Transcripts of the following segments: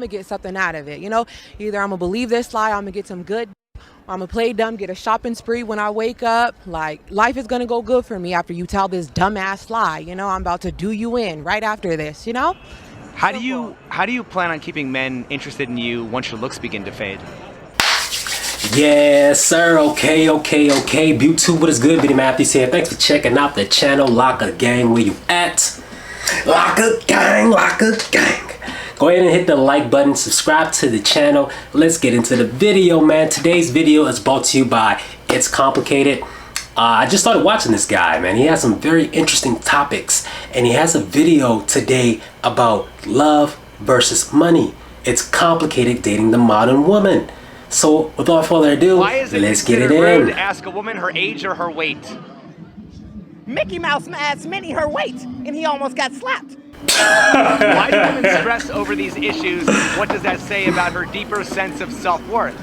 gonna get something out of it, you know? Either I'm gonna believe this lie, I'm gonna get some good, or I'm gonna play dumb, get a shopping spree when I wake up. Like, life is gonna go good for me after you tell this dumbass lie, you know? I'm about to do you in right after this, you know? How do you plan on keeping men interested in you once your looks begin to fade? Yes, sir. Okay. YouTube, what is good? Vinny Matthews here. Thanks for checking out the channel. Locker Gang, where you at? Locker Gang. Go ahead and hit the like button, subscribe to the channel. Let's get into the video, man. Today's video is brought to you by It's Complicated. I just started watching this guy, man. He has some very interesting topics, and he has a video today about love versus money. It's complicated dating the modern woman. So, without further ado, let's get it rude in. To ask a woman her age or her weight? Mickey Mouse asked Minnie her weight, and he almost got slapped. Why do women stress over these issues? What does that say about her deeper sense of self-worth?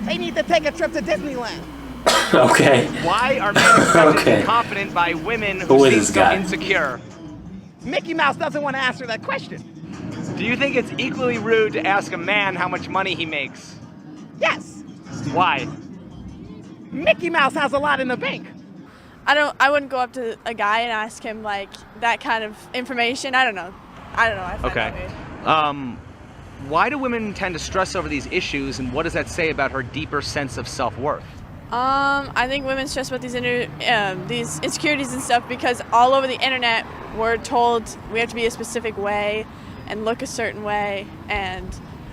They need to take a trip to Disneyland. Okay. Why are men expected to be confident by women who seem so insecure? Mickey Mouse doesn't want to answer that question. Do you think it's equally rude to ask a man how much money he makes? Yes. Why? Mickey Mouse has a lot in the bank. I wouldn't go up to a guy and ask him like that kind of information. I don't know. I find that weird. Why do women tend to stress over these issues, and what does that say about her deeper sense of self-worth? I think women stress about these insecurities and stuff because all over the internet we're told we have to be a specific way and look a certain way, and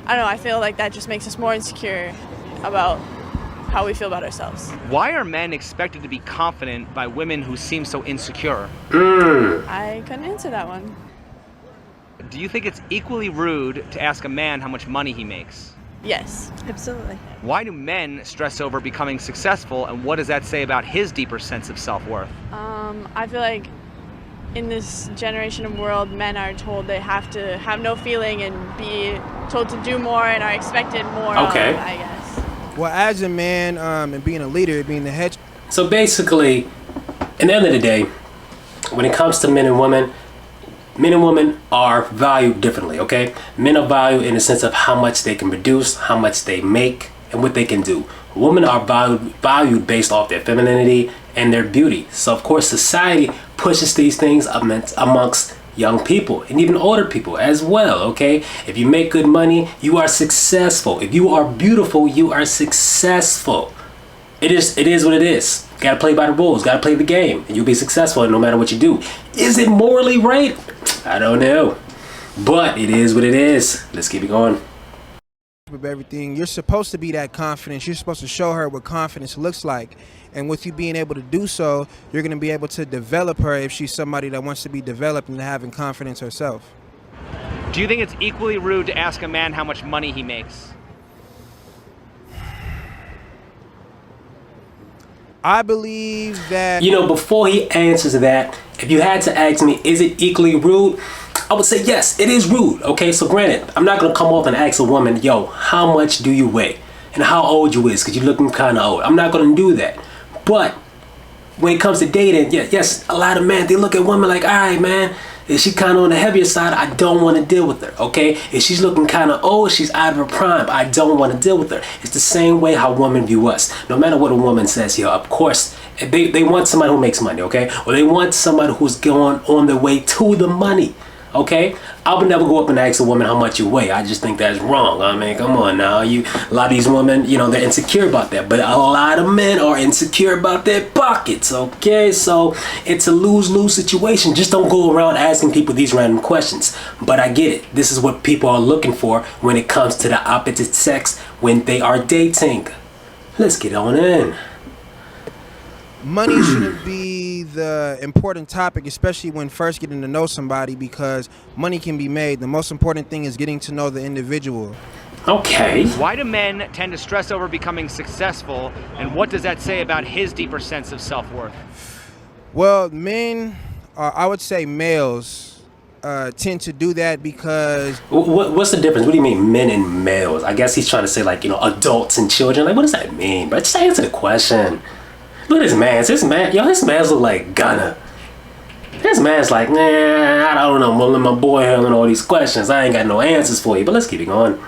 I don't know, I feel like that just makes us more insecure about how we feel about ourselves. Why are men expected to be confident by women who seem so insecure? I couldn't answer that one. Do you think it's equally rude to ask a man how much money he makes? Yes, absolutely. Why do men stress over becoming successful, and what does that say about his deeper sense of self-worth? I feel like in this generation of world, men are told they have to have no feeling and be told to do more and are expected more Okay. of, I guess. Well, as a man and being a leader, being the head. So basically, in the end of the day, when it comes to men and women are valued differently, okay? Men are valued in the sense of how much they can produce, how much they make, and what they can do. Women are valued based off their femininity and their beauty. So of course society pushes these things amongst young people and even older people as well, okay? If you make good money, you are successful. If you are beautiful, you are successful. It is what it is. You gotta play by the rules, gotta play the game, and you'll be successful no matter what you do. Is it morally right? I don't know. But it is what it is. Let's keep it going. Of everything, you're supposed to be that confident. You're supposed to show her what confidence looks like, and with you being able to do so, you're going to be able to develop her if she's somebody that wants to be developed and having confidence herself. Do you think it's equally rude to ask a man how much money he makes? I believe that, you know, before he answers that, if you had to ask me, is it equally rude? I would say yes, it is rude. Okay, so granted, I'm not gonna come off and ask a woman, yo, how much do you weigh and how old you is, because you're looking kind of old. I'm not gonna do that. But when it comes to dating, yes, a lot of men, they look at women like, all right, man, is she kind of on the heavier side? I don't want to deal with her, okay? If she's looking kind of old, she's out of her prime, I don't want to deal with her. It's the same way how women view us. No matter what a woman says here, of course, they want somebody who makes money, okay? Or they want somebody who's going on their way to the money, okay? I would never go up and ask a woman how much you weigh. I just think that's wrong. I mean, come on now. A lot of these women, you know, they're insecure about that. But a lot of men are insecure about their pockets, okay? So it's a lose-lose situation. Just don't go around asking people these random questions. But I get it. This is what people are looking for when it comes to the opposite sex when they are dating. Let's get on in. money shouldn't be the important topic, especially when first getting to know somebody, because money can be made. The most important thing is getting to know the individual. Okay. Why do men tend to stress over becoming successful, and what does that say about his deeper sense of self-worth? Well, men, I would say males, tend to do that because... What's the difference? What do you mean men and males? I guess he's trying to say, like, you know, adults and children. Like, what does that mean? But just answer the question. Look at this man. This man's look like Gunna. This man's like, nah, I don't know. I'm gonna let my boy handling all these questions. I ain't got no answers for you. But let's keep it going.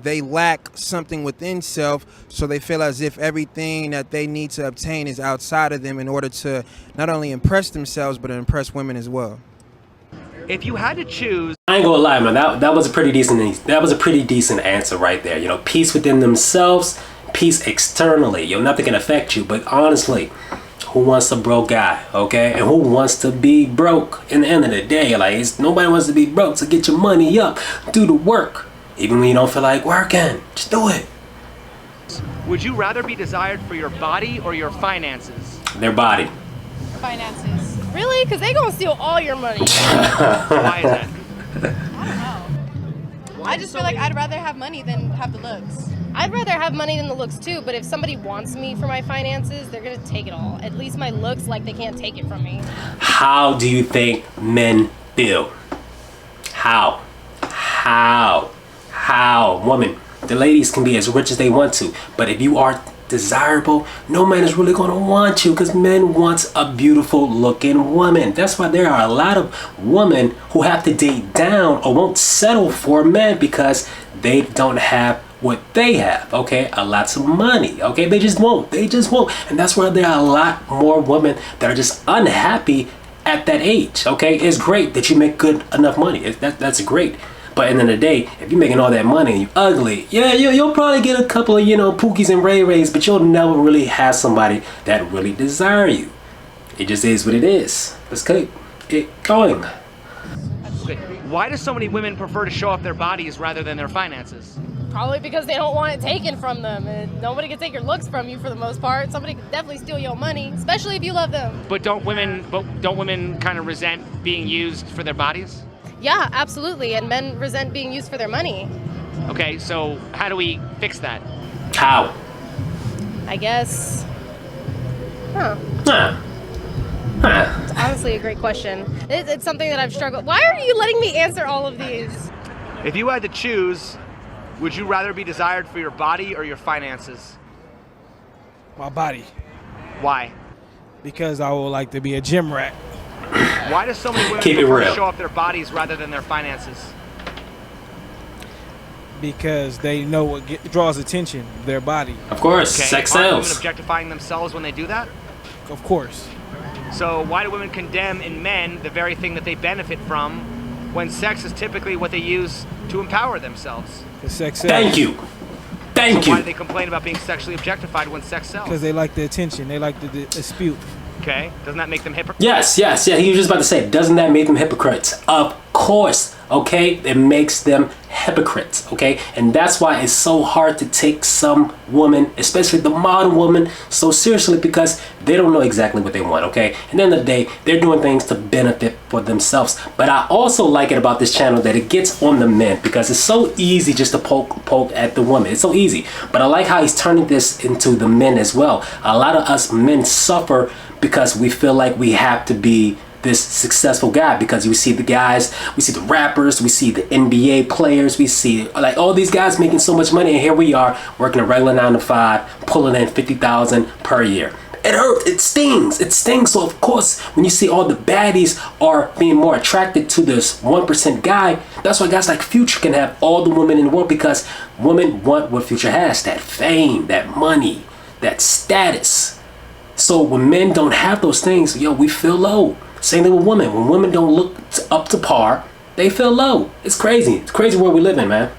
They lack something within self, so they feel as if everything that they need to obtain is outside of them in order to not only impress themselves but impress women as well. If you had to choose, I ain't gonna lie, man. That was a pretty decent answer right there. You know, peace within themselves, peace externally. Yo, nothing can affect you. But honestly, who wants a broke guy, okay? And who wants to be broke? In the end of the day, like, nobody wants to be broke. So get your money up, do the work, even when you don't feel like working. Just do it. would you rather be desired for your body or your finances? Their body. Finances. Really? Because they gonna steal all your money. Why is that? I just feel like I'd rather have money than have the looks. I'd rather have money than the looks too, but if somebody wants me for my finances, they're gonna take it all. At least my looks, like, they can't take it from me. How do you think men feel? How? Woman, the ladies can be as rich as they want to, but if you are desirable, no man is really going to want you, because men wants a beautiful looking woman. That's why there are a lot of women who have to date down or won't settle for men because they don't have what they have, okay? A lots of money, okay? They just won't. And that's why there are a lot more women that are just unhappy at that age, okay? It's great that you make good enough money. That's great. But at the end of the day, if you're making all that money and you're ugly, yeah, you'll probably get a couple of, Pookies and Ray Rays, but you'll never really have somebody that really desire you. It just is what it is. Let's keep it going. Okay. Why do so many women prefer to show off their bodies rather than their finances? Probably because they don't want it taken from them, and nobody can take your looks from you for the most part. Somebody can definitely steal your money, especially if you love them. But don't women kind of resent being used for their bodies? Yeah, absolutely, and men resent being used for their money. Okay, so how do we fix that? How? I guess. It's honestly a great question. It's something that I've struggled. Why are you letting me answer all of these? If you had to choose, would you rather be desired for your body or your finances? My body, Why? because I would like to be a gym rat. Why do so many women Keep it prefer real. to show off their bodies rather than their finances? Because they know what draws attention, their body. Of course, Okay. sex Aren't women sells. objectifying themselves when they do that? Of course. So why do women condemn in men the very thing that they benefit from when sex is typically what they use to empower themselves? Because sex sells. Thank you. Why do they complain about being sexually objectified when sex sells? Because they like the attention. They like the dispute. Okay, doesn't that make them hypocrites? Yes. He was just about to say, doesn't that make them hypocrites? Of course, okay? It makes them hypocrites, okay? And that's why it's so hard to take some woman, especially the modern woman, so seriously, because they don't know exactly what they want, okay? And at the end of the day, they're doing things to benefit for themselves. But I also like it about this channel that it gets on the men, because it's so easy just to poke at the woman. It's so easy. But I like how he's turning this into the men as well. A lot of us men suffer because we feel like we have to be this successful guy, because we see the guys, we see the rappers, we see the NBA players, we see like all these guys making so much money, and here we are working a regular 9 to 5, pulling in $50,000 per year. It hurts, it stings. So of course, when you see all the baddies are being more attracted to this 1% guy, that's why guys like Future can have all the women in the world, because women want what Future has, that fame, that money, that status. So when men don't have those things, we feel low. Same thing with women. When women don't look up to par, they feel low. It's crazy. It's crazy world we live in, man.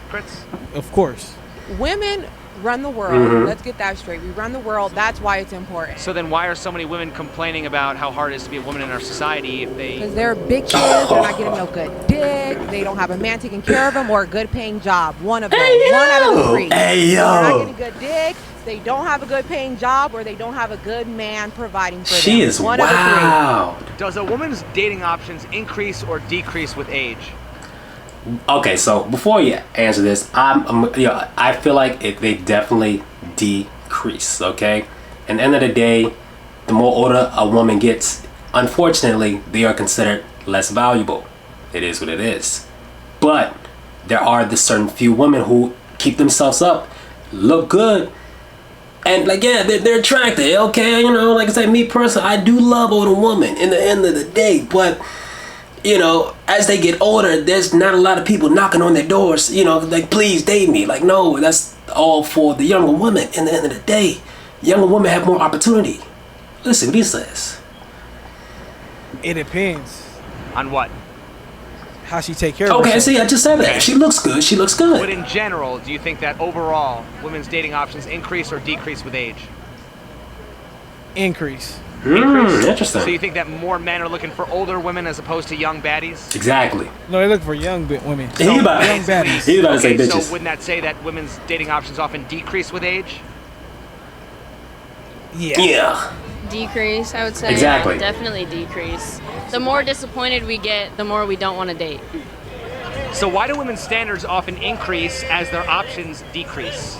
Hypocrites? Of course. Women run the world. Let's get that straight. We run the world. That's why it's important. So then why are so many women complaining about how hard it is to be a woman in our society if they... Because they're bitches, they're not getting no good dick, they don't have a man taking care of them or a good paying job. One of them. One out of the three. Hey, They're not yo. getting good dick, they don't have a good paying job, or they don't have a good man providing for them. She is One of the three. wow. Does a woman's dating options increase or decrease with age? Okay, so before you answer this, I feel like they definitely decrease. Okay, and at the end of the day, the more older a woman gets, unfortunately, they are considered less valuable. It is what it is. But there are the certain few women who keep themselves up, look good, And like, yeah, they're attractive, okay? You know, like I said, me personally, I do love older women in the end of the day. But, you know, as they get older, there's not a lot of people knocking on their doors, you know, like, please date me. Like, no, that's all for the younger women. In the end of the day, younger women have more opportunity. Listen what he says. It depends On what? how she take care of Okay, herself. see, I just said that. Okay. She looks good. She looks But good. in general, do you think that overall women's dating options increase or decrease with age? Increase. Interesting. So you think that more men are looking for older women as opposed to young baddies? Exactly. No, they look for young women. He about, young baddies. he about to say Okay, bitches. so wouldn't that say that women's dating options often decrease with age? Yeah. Yeah. Decrease, I would say. Exactly. Yeah, definitely decrease. The more disappointed we get, the more we don't want to date. So why do women's standards often increase as their options decrease?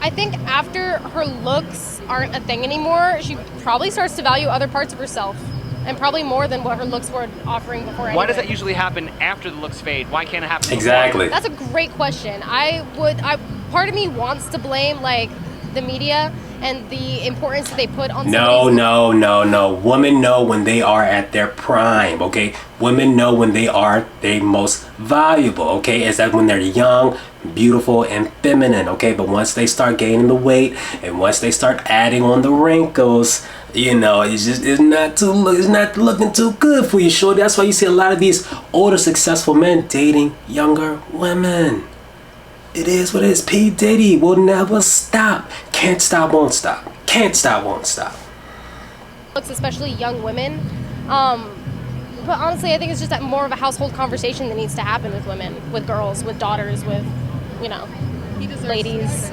I think after her looks aren't a thing anymore, she probably starts to value other parts of herself, and probably more than what her looks were offering before. Why does anyway. that usually happen after the looks fade? Why can't it happen before? Exactly. That's a great question. Part of me wants to blame like the media and the importance that they put on. No, somebody's- no. Women know when they are at their prime, okay? Women know when they are their most valuable, okay? It's that when they're young, beautiful, and feminine, okay? But once they start gaining the weight and once they start adding on the wrinkles, you know, it's not looking too good for you, shorty. That's why you see a lot of these older, successful men dating younger women. It is what it is. P. Diddy will never stop. Can't stop, won't stop. Can't stop, won't stop. looks, especially young women. But honestly, I think it's just that more of a household conversation that needs to happen with women, with girls, with daughters, with, you know, ladies.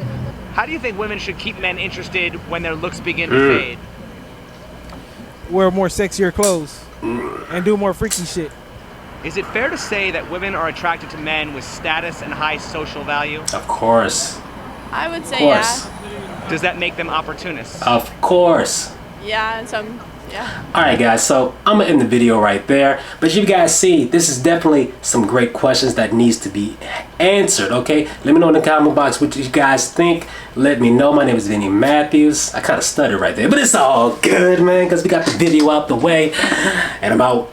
How do you think women should keep men interested when their looks begin to fade? Wear more sexier clothes and do more freaky shit. Is it fair to say that women are attracted to men with status and high social value? Of course. I would Of say course. Does that make them opportunists? Of course. yeah, and some, yeah. Alright guys, so I'm gonna end the video right there. But you guys see, this is definitely some great questions that needs to be answered, okay? Let me know in the comment box what you guys think. Let me know. My name is Vinny Matthews. I kind of stuttered right there, but it's all good, man, because we got the video out the way. And about